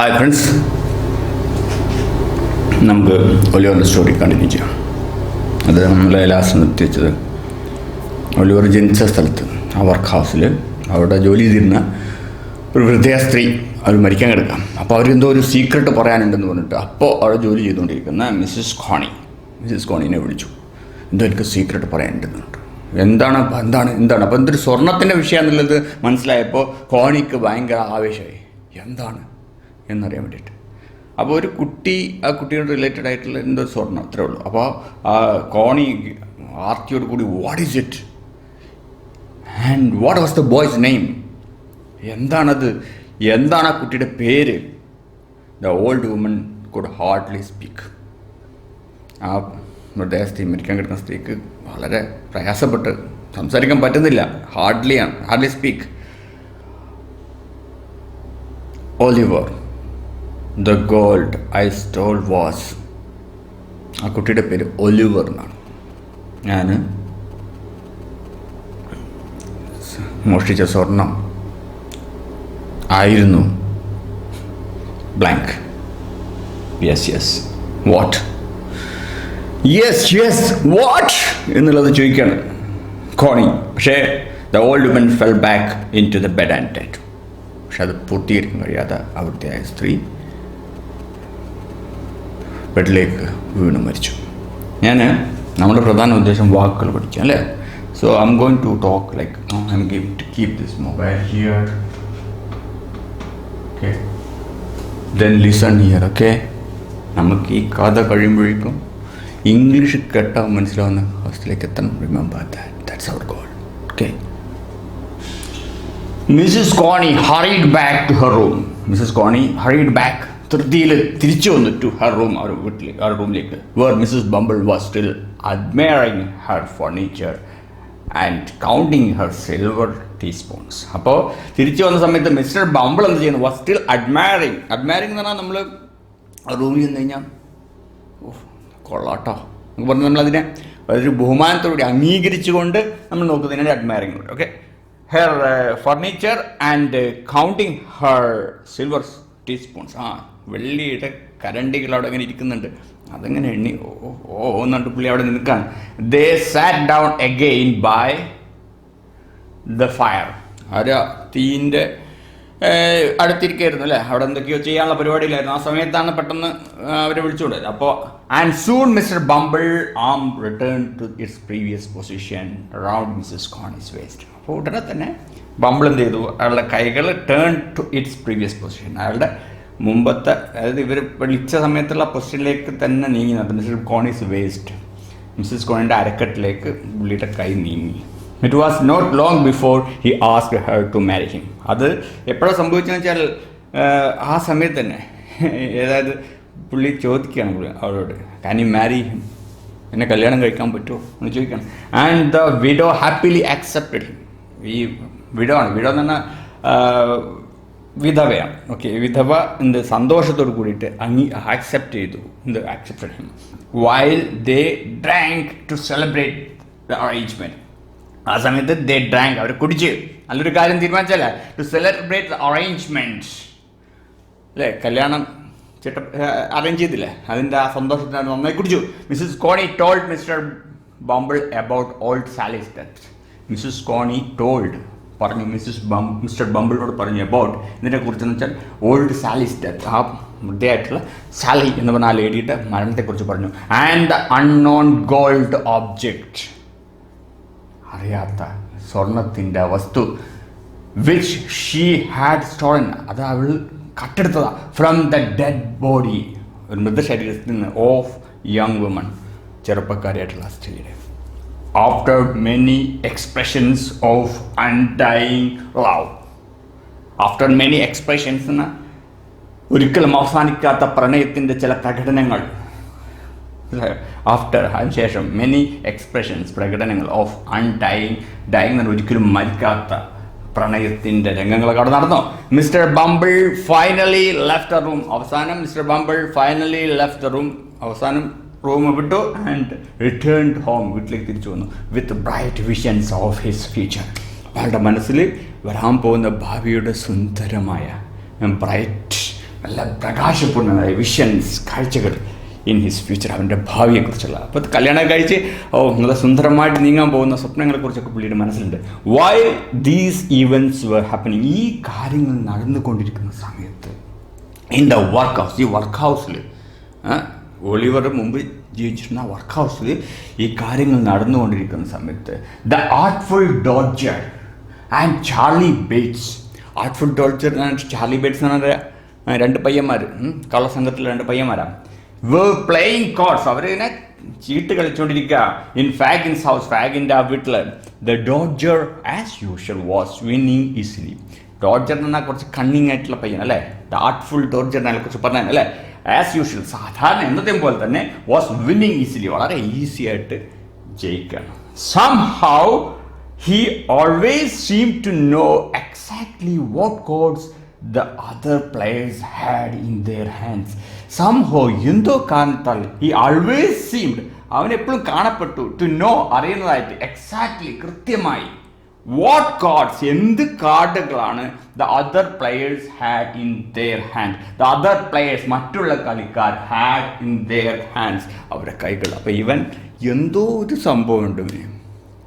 Hi friends, നമുക്ക് ഒലിവറിൻ്റെ story continue ചെയ്യാം. അത് നമ്മൾ ലാസ്റ്റ് നിർത്തിവെച്ചത് ഒലിവർ ജനിച്ച സ്ഥലത്ത് ആ വർക്ക് ഹൗസിൽ അവിടെ ജോലി ചെയ്തിരുന്ന ഒരു വൃദ്ധയാ സ്ത്രീ അവർ മരിക്കാൻ കിടക്കാം. അപ്പോൾ അവരെന്തോ ഒരു സീക്രട്ട് പറയാനുണ്ടെന്ന് പറഞ്ഞിട്ട് അപ്പോൾ അവിടെ ജോലി ചെയ്തുകൊണ്ടിരിക്കുന്ന മിസ്സിസ് കോണിനെ വിളിച്ചു. എന്തോ എനിക്ക് സീക്രട്ട് പറയാനുണ്ടെന്നുണ്ട്. എന്താണ് അപ്പോൾ എന്തൊരു സ്വർണത്തിൻ്റെ വിഷയം എന്നുള്ളത് മനസ്സിലായപ്പോൾ കോണിക്ക് ഭയങ്കര ആവേശമായി. എന്താണ് എന്നറിയാൻ വേണ്ടിയിട്ട്. അപ്പോൾ ഒരു കുട്ടി, ആ കുട്ടിയോട് റിലേറ്റഡ് ആയിട്ടുള്ള എന്തോ സ്വർണ്ണം, അത്രേ ഉള്ളൂ. അപ്പോൾ ആ കോണി ആർത്തിയോട് കൂടി what is it and what was the boy's name, എന്താണ് ആ കുട്ടിയുടെ പേര്. The old woman could hardly speak. ആ മൃതദേഹസ്ഥ മരിക്കാൻ കിടക്കുന്ന സ്ത്രീക്ക് വളരെ പ്രയാസപ്പെട്ട് സംസാരിക്കാൻ പറ്റുന്നില്ല. Hardly speak. Oliver, the gold I stole was. ആ കുട്ടിയുടെ പേര് ഒലിവർ എന്നാണ്. ഞാൻ മോഷ്ടിച്ച സ്വർണം ആയിരുന്നു ബ്ലാങ്ക്. യെസ് വാട്ട് എന്നുള്ളത് ചോദിക്കുകയാണ് കോണി. പക്ഷേ the old woman fell back into the bed and dead. പക്ഷെ അത് പൂർത്തീകരിക്കാൻ കഴിയാതെ അവിടുത്തെ ആ സ്ത്രീ ബെഡിലേക്ക് വീണ് മരിച്ചു. നമ്മുടെ പ്രധാന ഉദ്ദേശം വാക്കുകൾ പഠിക്കുക, അല്ലേ? So I'm going to talk like I'm going to keep this mobile here, okay, then listen here, okay. നമുക്ക് ഈ കഥ കഴിയുമ്പോഴേക്കും ഇംഗ്ലീഷ് കേട്ടാൽ മനസ്സിലാവുന്ന അവസ്ഥയിലേക്ക് എത്തണം. Remember that's our goal, okay. Mrs Corney hurried back to her room. Mrs Corney hurried back, ധൃതിയിൽ തിരിച്ചു വന്നു to her room, അവരുടെ റൂമിലേക്ക്. where Mrs. Bumble was still admiring her furniture and counting her silver teaspoons. അപ്പോൾ തിരിച്ചു വന്ന സമയത്ത് mister Bumble എന്ത് ചെയ്യുന്നു? was still admiring എന്ന് പറഞ്ഞാൽ നമ്മൾ റൂമിൽ നിന്ന് കഴിഞ്ഞാൽ കൊള്ളാട്ടോ എന്ന് പറഞ്ഞ് നമ്മളതിനെ ഒരു ബഹുമാനത്തോടുകൂടി അംഗീകരിച്ചുകൊണ്ട് നമ്മൾ നോക്കുന്നതിനാണ് admiring, okay. her furniture and counting her silver teaspoons. വെള്ളിയുടെ കരണ്ടികൾ അവിടെ അങ്ങനെ ഇരിക്കുന്നുണ്ട്, അതങ്ങനെ എണ്ണി എന്നിട്ട് പുള്ളി അവിടെ നിൽക്കുകയാണ്. they sat down again by the fire. അവർ തീൻ്റെ അടുത്തിരിക്കുകയായിരുന്നു, അല്ലേ? അവിടെ എന്തൊക്കെയോ ചെയ്യാനുള്ള പരിപാടിയിലായിരുന്നു. ആ സമയത്താണ് പെട്ടെന്ന് അവരെ വിളിച്ചുകൊണ്ടത്. അപ്പോൾ and soon Mr Bumble arm return to its previous position around Mrs Corney's waist. അപ്പോൾ ഉടനെ തന്നെ ബംബിൾ എന്ത് ചെയ്തു? അയാളുടെ കൈകൾ turn to its previous position, അയാളുടെ മുമ്പത്തെ, അതായത് ഇവർ വിളിച്ച സമയത്തുള്ള പൊസിഷനിലേക്ക് തന്നെ നീങ്ങി. മിസ്റ്റർ കോണീസ് വേസ്റ്റ്, മിസ്സസ് കോണിൻ്റെ അരക്കെട്ടിലേക്ക് പുള്ളിയുടെ കൈ നീങ്ങി. It was not long before he asked her to marry him. അത് എപ്പോഴാണ് സംഭവിച്ചതെന്ന് വെച്ചാൽ ആ സമയത്ത് തന്നെ, അതായത് പുള്ളി ചോദിക്കുകയാണ് അവരോട്, ക്യാൻ യു മാരി ഹിം, എന്നെ കല്യാണം കഴിക്കാൻ പറ്റുമോ എന്ന് ചോദിക്കണം. And the widow happily accepted him. ഈ വിഡോ എന്ന് പറഞ്ഞാൽ വിധവയാണ്, ഓക്കെ. വിധവ എന്ത് സന്തോഷത്തോട് കൂടിയിട്ട് ആക്സെപ്റ്റ് ചെയ്തു, accepted him. While they drank to celebrate the arrangement. ആ സമയത്ത് ദേ ഡ്രാങ്ക്, അവർ കുടിച്ച് നല്ലൊരു കാര്യം തീരുമാനിച്ചല്ല, ടു സെലിബ്രേറ്റ് ദ അറേഞ്ച്മെൻറ്റ്, അല്ലേ? കല്യാണം അറേഞ്ച് ചെയ്തില്ലേ, അതിൻ്റെ ആ സന്തോഷത്തിനാണ് നന്നായി കുടിച്ചു. Mrs Corney told Mr Bumble about old Sally's death. Mrs Corney പറഞ്ഞു, മിസ്റ്റർ ബംബിളിനോട് പറഞ്ഞു അബൌട്ട്, ഇതിനെക്കുറിച്ചെന്ന് വെച്ചാൽ ഓൾഡ് സാലീസ് ഡെത്ത്, ആ വൃദ്ധയായിട്ടുള്ള സാലി എന്ന് പറഞ്ഞ ആ ലേഡിയുടെ മരണത്തെക്കുറിച്ച് പറഞ്ഞു. And the unknown gold object, അറിയാത്ത സ്വർണത്തിൻ്റെ വസ്തു, വിച്ച് ഷീ ഹാഡ് സ്റ്റോളൻ, അത് അവൾ കട്ടെടുത്തതാ, ഫ്രം ദ ഡെഡ് ബോഡി, ഒരു മൃതശരീരത്തിൽ നിന്ന്, ഓഫ് യങ് വുമൺ, ചെറുപ്പക്കാരിയായിട്ടുള്ള സ്ത്രീയുടെ. After many expressions of undying love. After many expressions എന്ന ഒരിക്കലും അവസാനിക്കാത്ത പ്രണയത്തിൻ്റെ ചില പ്രകടനങ്ങൾ. ആഫ്റ്റർ, അതിനുശേഷം മെനി എക്സ്പ്രഷൻസ്, പ്രകടനങ്ങൾ ഓഫ് ഡൈയിങ് എന്ന് ഒരിക്കലും മരിക്കാത്ത പ്രണയത്തിൻ്റെ രംഗങ്ങളൊക്കെ അവിടെ നടന്നു. Mr Bumble finally left the room. അവസാനം Mr Bumble finally left the room, അവസാനം റൂം വിട്ടു. ആൻഡ് റിട്ടേൺഡ് ഹോം, വീട്ടിലേക്ക് തിരിച്ചു വന്നു. With bright visions of his future. അയാളുടെ മനസ്സിൽ വരാൻ പോകുന്ന ഭാവിയുടെ സുന്ദരമായ ബ്രൈറ്റ് നല്ല പ്രകാശപൂർണ്ണമായ വിഷൻസ്, കാഴ്ചകൾ ഇൻ ഹിസ് ഫ്യൂച്ചർ, അവൻ്റെ ഭാവിയെക്കുറിച്ചുള്ള. അപ്പോൾ കല്യാണം കഴിച്ച് നല്ല സുന്ദരമായിട്ട് നീങ്ങാൻ പോകുന്ന സ്വപ്നങ്ങളെക്കുറിച്ചൊക്കെ പുള്ളിയുടെ മനസ്സിലുണ്ട്. Why these events were happening, ഈ കാര്യങ്ങൾ നടന്നുകൊണ്ടിരിക്കുന്ന സമയത്ത് ഇൻ ദ വർക്ക് ഹൗസ്, ഈ വർക്ക് ഹൗസിൽ ഒളിവർ മുമ്പ് ജീവിച്ചിരുന്ന വർക്ക് ഹൗസിൽ ഈ കാര്യങ്ങൾ നടന്നുകൊണ്ടിരിക്കുന്ന സമയത്ത് the Artful Dodger and Charlie Bates, Artful Dodger and Charlie Bates എന്ന് പറഞ്ഞ രണ്ട് പയ്യന്മാർ, കള്ളസംഘത്തിലെ രണ്ട് പയ്യന്മാരാണ്. were playing cards, അവരിങ്ങനെ ചീട്ട് കളിച്ചുകൊണ്ടിരിക്കുക. ഇൻ ഫാഗിൻസ് ഹൗസ്, ഫാഗിൻ്റെ ആ വീട്ടിൽ. The Dodger as usual was winning easily. Dodger എന്ന് പറഞ്ഞാൽ കുറച്ച് കണ്ണിങ് ആയിട്ടുള്ള പയ്യൻ അല്ലേ, ദ ആർട്ട്ഫുൾ ഡോഡ്ജറിനെ കുറിച്ച് പറഞ്ഞാൽ അല്ലേ. ആസ് യൂഷ്വൽ, സാധാരണ എന്നത്തെയും പോലെ തന്നെ, വാസ് വിന്നിങ് ഈസിലി, വളരെ ഈസി ആയിട്ട് ജയിക്കുകയാണ്. Somehow he always seemed to know exactly what cards the other players had in their hands. Somehow, എന്തോ കാരണത്താൽ he always seemed, അവൻ എപ്പോഴും കാണപ്പെട്ടു, to know, അറിയുന്നതായിട്ട്, എക്സാക്ട്ലി, കൃത്യമായി, what cards, എന്ത് കാർഡുകളാണ് the other players had in their hand. the other players, മറ്റുള്ള കളിക്കാർ, had in their hands, അവരുടെ കൈകൾ. അപ്പോൾ ഇവൻ എന്തോ ഒരു സംഭവം ഉണ്ട്,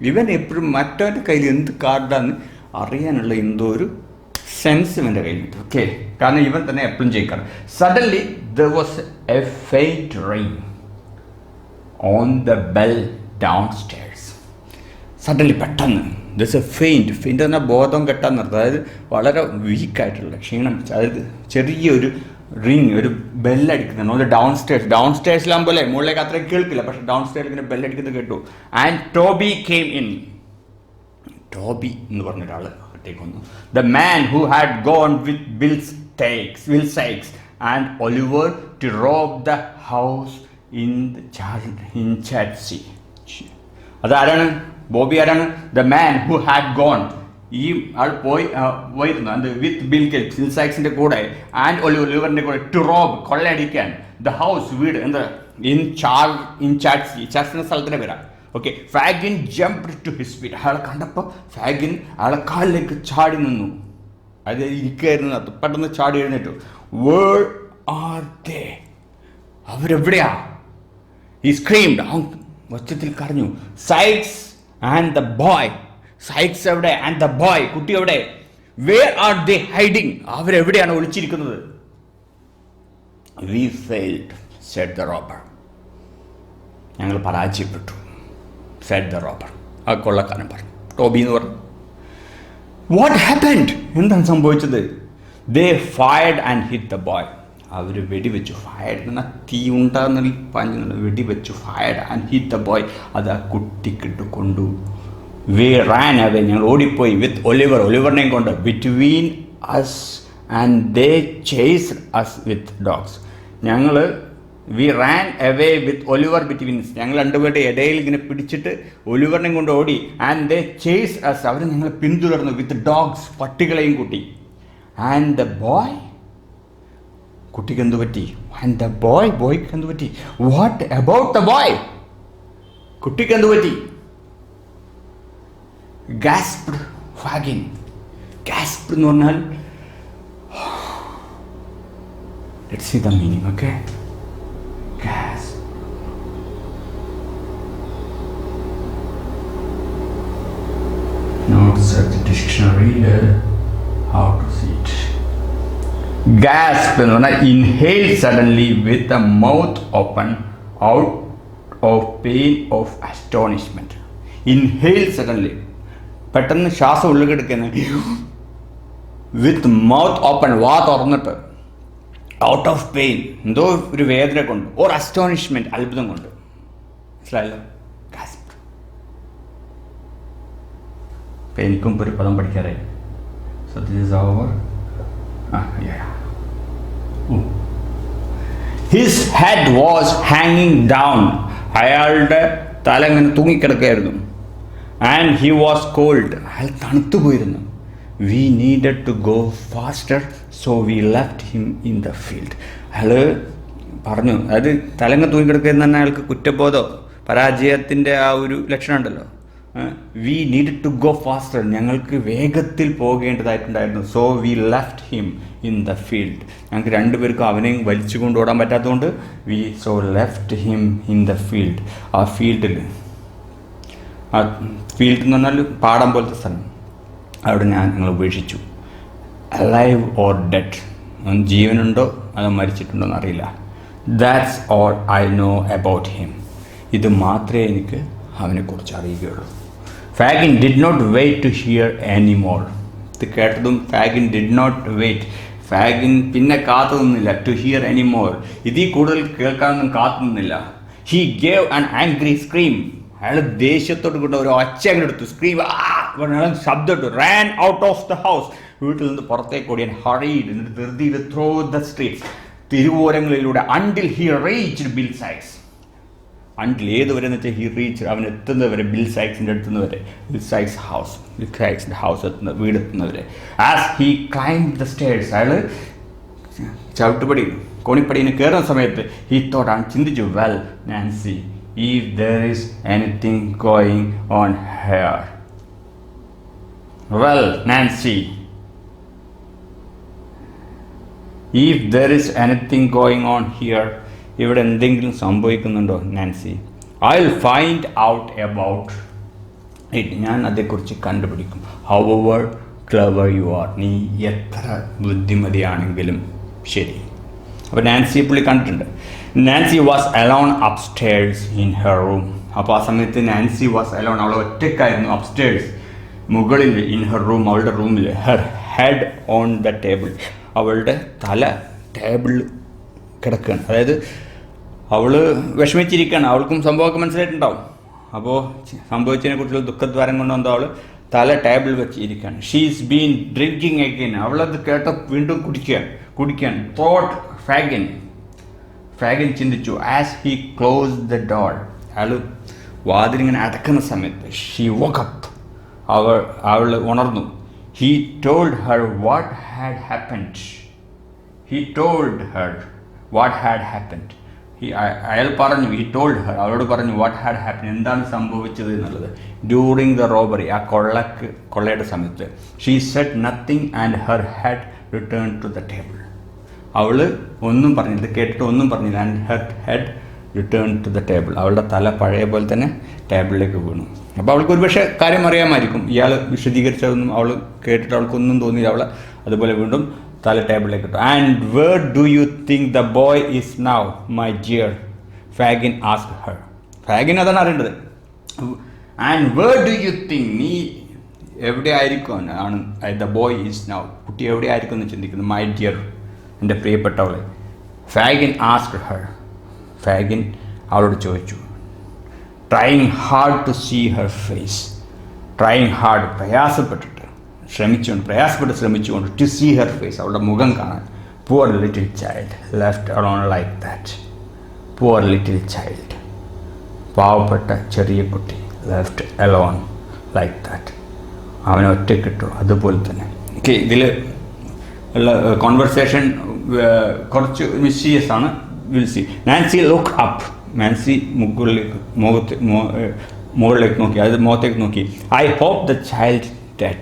ഇവൻ എപ്പോഴും മറ്റവൻ്റെ കയ്യിൽ എന്ത് കാർഡാന്ന് അറിയാനുള്ള എന്തോ ഒരു സെൻസ് ഇവൻ്റെ കയ്യിൽ കിട്ടും. ഓക്കെ, കാരണം ഇവൻ തന്നെ എപ്പോഴും ജയിക്കാറ്. Suddenly there was a faint ring on the bell downstairs. Suddenly പെട്ടെന്ന് ദിസ് എ ഫെയിൻറ്റ് പറഞ്ഞാൽ ബോധം കെട്ടാൻ നിർത്തുക, അതായത് വളരെ വീക്കായിട്ടുള്ള ക്ഷീണം, അതായത് ചെറിയൊരു റിങ്, ഒരു ബെല്ലടിക്കുന്നുണ്ട്. ഒരു ഡൗൺ സ്റ്റേഴ്സിലാകുമ്പോൾ അല്ലേ മുകളിലേക്ക് അത്രയും കേൾക്കില്ല, പക്ഷെ ഡൗൺ സ്റ്റേഴ്സിൽ ഇങ്ങനെ ബെല്ലടിക്കുന്നത് കേട്ടു. And Toby came in. Toby എന്ന് പറഞ്ഞ ഒരാൾ അകത്തേക്ക് വന്നു. The man who had gone with Bill Sikes and Oliver to rob the house in Chertsey. അതാരാണ്? ബോബി ആരാണ്? The man who had gone, ഈ ആൾ പോയിരുന്നു അത് വിത്ത് വിൽ സൈക്സിൻ്റെ കൂടെ ആൻഡ് ഒലിവറിൻ്റെ കൂടെ, ടു റോബ്, കൊള്ളയടിക്കാൻ, ദ ഹൗസ്, വീട്, എന്താ, ഇൻ ചാറ്റ്സി എന്ന സ്ഥലത്തിൻ്റെ പേരാണ്. Okay, Fagin jumped to his feet. അയാളെ കണ്ടപ്പോൾ ഫാഗിൻ അയാളെ കാലിലേക്ക് ചാടി നിന്നു. അത് ഇരിക്കുകയായിരുന്നു, അത് പെട്ടെന്ന് ചാടി എഴുന്നേറ്റു. വേർ ആർ ദേ, അവരെവിടെയാ? ഹി സ്ക്രീംഡ്, അവൻ ഒച്ചത്തിൽ കരഞ്ഞു. Sikes and the boy, Sikes എവിടെ? ആൻഡ് ദ ബോയ്, കുട്ടി എവിടെ? വേർ ആർ ദേ ഹൈഡിങ്, അവരെവിടെയാണ് ഒളിച്ചിരിക്കുന്നത്? We failed, said the robber, ഞങ്ങൾ പരാജയപ്പെട്ടു, സെഡ് ദ റോബർ, ആ കൊള്ളക്കാരൻ പറഞ്ഞു. ടോബി എന്ന് പറഞ്ഞു. വാട്ട് ഹാപ്പൻഡ്, എന്താണ് സംഭവിച്ചത്? They fired and hit the boy, അവർ വെടിവെച്ചു. ഫയർഡ് എന്നാൽ തീ ഉണ്ടാകുന്ന പറഞ്ഞ വെടിവെച്ചു. Fired and hit the boy, അത് ആ കുട്ടിക്കിട്ട് കൊണ്ടു. വി റാൻ അവേ, ഞങ്ങൾ ഓടിപ്പോയി. വിത്ത് ഒലിവറിനെയും കൊണ്ട്. Between us and they chased us with dogs. ഞങ്ങൾ we ran away with Oliver between us, ഞങ്ങൾ രണ്ടുപേരുടെ ഇടയിൽ ഇങ്ങനെ പിടിച്ചിട്ട് ഒലിവറിനെയും കൊണ്ട് ഓടി. ആൻഡ് ദേ ചേസ്ഡ് അസ്, അവർ ഞങ്ങളെ പിന്തുടർന്നു. വിത്ത് ഡോഗ്സ്, പട്ടികളെയും കൂട്ടി. ആൻഡ് ദ ബോയ്, കുട്ടിക്ക് എന്തു പറ്റി? ആൻഡ് ദ ബോയ്, ബോയ്ക്ക് എന്തു പറ്റി? വാട്ട് അബൌട്ട് ദ ബോയ്, കുട്ടിക്ക് എന്തു പറ്റി? gasped fagin. Gasp എന്ന് പറഞ്ഞാൽ, let's see the meaning, okay? Gasp. Notes at the dictionary, how to see it. Gasp എന്ന് പറഞ്ഞാൽ inhale suddenly with the mouth open out of pain of astonishment. Inhale suddenly, പെട്ടെന്ന് ശ്വാസം ഉള്ളിലെടുക്കുന്ന, വിത്ത് mouth open, വാ തുറന്നിട്ട്, out of pain, എന്തോ ഒരു വേദന കൊണ്ട്, ഓർ അസ്റ്റോണിഷ്മെൻറ്റ്, അത്ഭുതം കൊണ്ട്. മനസ്സിലായല്ലോ? ഗാസ്പ്. ഇപ്പം എനിക്കും ഒരു പദം പഠിക്കാറായി. So this is over. His head was ഹാങ്ങിങ് ഡൗൺ, അയാളുടെ തല ഇങ്ങനെ തൂങ്ങിക്കിടക്കുകയായിരുന്നു. ആൻഡ് ഹി വാസ് കോൾഡ്, അയാൾ തണുത്തു പോയിരുന്നു. We needed to go faster, so we left him in the field. അയാൾ പറഞ്ഞു, അതായത് തലങ്ങ് തൂങ്ങിക്കിടക്കുന്ന തന്നെ അയാൾക്ക് കുറ്റബോധം, പരാജയത്തിൻ്റെ ആ ഒരു ലക്ഷണം ഉണ്ടല്ലോ. We needed to go faster, ഞങ്ങൾക്ക് വേഗത്തിൽ പോകേണ്ടതായിട്ടുണ്ടായിരുന്നു. So we left him in the field. ഞങ്ങൾക്ക് രണ്ടുപേർക്കും അവനെയും വലിച്ചു കൊണ്ടുപോകാൻ പറ്റാത്തതുകൊണ്ട് we so left him in the field. ആ ഫീൽഡിൽ എന്ന് പറഞ്ഞാൽ പാടം പോലത്തെ സ്ഥലം, അവിടെ ഞങ്ങൾ ഉപേക്ഷിച്ചു. അലൈവ് ഓർ ഡെഡ്, അവൻ ജീവനുണ്ടോ അതോ മരിച്ചിട്ടുണ്ടോ എന്നറിയില്ല. That's all I know about him. ഇത് മാത്രമേ എനിക്ക് അവനെക്കുറിച്ച് അറിയുകയുള്ളൂ. Fagin did not wait to hear any more. ഇത് കേട്ടതും Fagin did not wait, Fagin പിന്നെ കാത്തു നിന്നില്ല. ടു ഹിയർ എനി മോർ, ഇതിൽ കൂടുതൽ കേൾക്കാനൊന്നും കാത്തു നിന്നില്ല. He gave an angry scream. അയാൾ ദേഷ്യത്തോട് കൂടെ ഒരു ഒച്ച അങ്ങനെ എടുത്തു. സ്ക്രീം അയാൾ ശബ്ദം ഇട്ടു. Ran out of the house, വീട്ടിൽ നിന്ന് പുറത്തേക്ക് ഓടി. ഹറീഡ്, എന്നിട്ട് ധൃതിയിൽ ത്രൂ ദ സ്ട്രീറ്റ്സ്, തിരുവോരങ്ങളിലൂടെ. Until he reached Bill Sikes. Until ഏതുവരെ എന്ന് വെച്ചാൽ ഹി റീച്ച്, അവൻ എത്തുന്നവരെ, ബിൽ സൈക്സിൻ്റെ എത്തുന്നവരെ, ബിൽ സൈക്സിൻ്റെ ഹൗസ് വീട് എത്തുന്നവരെ. As he climb the stairs, അയാൾ ചവിട്ടുപടി കോണിപ്പടിയിൽ കയറുന്ന സമയത്ത് ഹി തോട്ട്, അവൻ ചിന്തിച്ചു, well Nancy, if there is anything going on here. Well, Nancy, if there is anything going on here, ഇവിടെ എന്തെങ്കിലും സംഭവിക്കുന്നുണ്ടോ Nancy, I'll find out about it. ഞാൻ അതേക്കുറിച്ച് കണ്ടുപിടിക്കും. However clever you are, നീ എത്ര ബുദ്ധിമതിയാണെങ്കിലും ശരി. അപ്പോൾ നാൻസിയെ പുള്ളി കണ്ടിട്ടുണ്ട്. Nancy was alone upstairs in her room. അപ്പോൾ ആ സമയത്ത് നാൻസി വാസ് അലോൺ, അവൾ ഒറ്റയ്ക്കായിരുന്നു. അപ്സ്റ്റേഴ്സ്, മുകളിൽ, ഇൻ ഹെർ റൂം, അവളുടെ റൂമിൽ. Her head on the table, അവളുടെ തല ടേബിളിൽ കിടക്കുകയാണ്. അതായത് അവൾ വിഷമിച്ചിരിക്കുകയാണ്. അവൾക്കും സംഭവമൊക്കെ മനസ്സിലായിട്ടുണ്ടാവും. അപ്പോൾ സംഭവിച്ചതിനെ കുറിച്ചുള്ള ദുഃഖദ്വാരം കൊണ്ടെന്തോ അവൾ തല ടേബിൾ വെച്ചിരിക്കുകയാണ്. ഷീസ് ബീൻ ഡ്രിങ്കിങ് അഗെയിൻ, അവളത് കേട്ട വീണ്ടും കുടിക്കാൻ. തോട്ട് ഫാഗിൻ ചിന്തിച്ചു. As he close the door, അയാൾ വാതിലിങ്ങനെ അടക്കുന്ന സമയത്ത് ഷീ വോക്കപ്പ്, അവൾ ഉണർന്നു. He told her what had happened. അയാൾ പറഞ്ഞു, ഹി ടോൾഡ് ഹർ, അവളോട് പറഞ്ഞു, വാട്ട് ഹാഡ് ഹാപ്പൻ, എന്താണ് സംഭവിച്ചത് എന്നുള്ളത്. ഡ്യൂറിങ് ദ റോബറി, ആ കൊള്ളയുടെ സമയത്ത്. She said nothing and her head return to the table. അവൾ ഒന്നും പറഞ്ഞില്ല, കേട്ടിട്ട് ഒന്നും പറഞ്ഞില്ല. And her head return to the table, അവളുടെ തല പഴയ പോലെ തന്നെ ടേബിളിലേക്ക് വീണു. അപ്പോൾ അവൾക്ക് ഒരുപക്ഷെ കാര്യം അറിയാമായിരിക്കും. ഇയാൾ വിശദീകരിച്ചതൊന്നും അവൾ കേട്ടിട്ട് അവൾക്കൊന്നും തോന്നിയില്ല. അവൾ അതുപോലെ വീണ്ടും തല ടേബിളിലേക്ക് ഇട്ടു. And where do you think the boy is now my dear, Fagin asked her. Fagin അതാണ് അറിയേണ്ടത്. And where do you think, നീ എവിടെ ആയിരിക്കും ആണ്, ദ ബോയ് ഈസ് നൗ, കുട്ടി എവിടെ ആയിരിക്കും എന്ന് ചിന്തിക്കുന്നു. മൈ ഡിയർ, എൻ്റെ പ്രിയപ്പെട്ടവളെ. ഫാഗിൻ ആസ്ക്ഡ് ഹർ, ഫാഗിൻ അവളോട് ചോദിച്ചു. Trying hard to see her face, trying hard, പ്രയാസപ്പെട്ട് ശ്രമിച്ചുകൊണ്ട്, ടു സീ ഹെർ ഫേസ്, അവളുടെ മുഖം കാണാൻ. Poor little child left alone like that. Poor little child, പാവപ്പെട്ട ചെറിയ കുട്ടി, ലെഫ്റ്റ് അലോൺ ലൈക്ക് ദാറ്റ്, അവനെ ഒറ്റക്കിട്ടു അതുപോലെ തന്നെ. ഓക്കെ, ഇതിൽ ഉള്ള കോൺവെർസേഷൻ കുറച്ച് മിസ്റ്റീരിയസ് ആണ്. Will see. Nancy look up, Nancy മുകളിലേക്ക് നോക്കി, അതായത് മുഖത്തേക്ക് നോക്കി. I hope the child dead,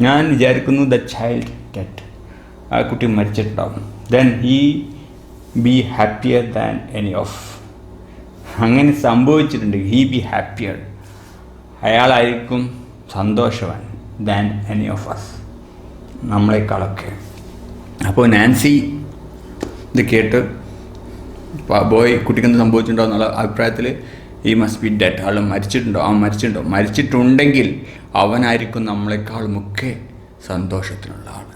ഞാൻ വിചാരിക്കുന്നു ദ ചൈൽഡ് ഡെഡ്, ആ കുട്ടി മരിച്ചിട്ടുണ്ടാവും. Then he be happier than any of, അങ്ങനെ സംഭവിച്ചിട്ടുണ്ടെങ്കിൽ ഹീ ബി ഹാപ്പിയർ, അയാളായിരിക്കും സന്തോഷവാൻ, ദാൻ എനി ഓഫ് അസ്, നമ്മളെക്കാളൊക്കെ. അപ്പോൾ നാൻസി ഇത് കേട്ട് ബോയ് കുട്ടിക്കെന്ത് സംഭവിച്ചിട്ടുണ്ടോ എന്നുള്ള അഭിപ്രായത്തിൽ ഈ മസ്റ്റ് ബി ഡെഡ്, ആൾ മരിച്ചിട്ടുണ്ടെങ്കിൽ അവനായിരിക്കും നമ്മളെക്കാളുമൊക്കെ സന്തോഷത്തിനുള്ള ആൾ.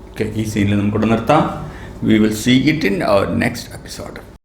ഓക്കെ, ഈ സീനിൽ നമുക്കിവിടെ നിർത്താം. We will see it in our next episode.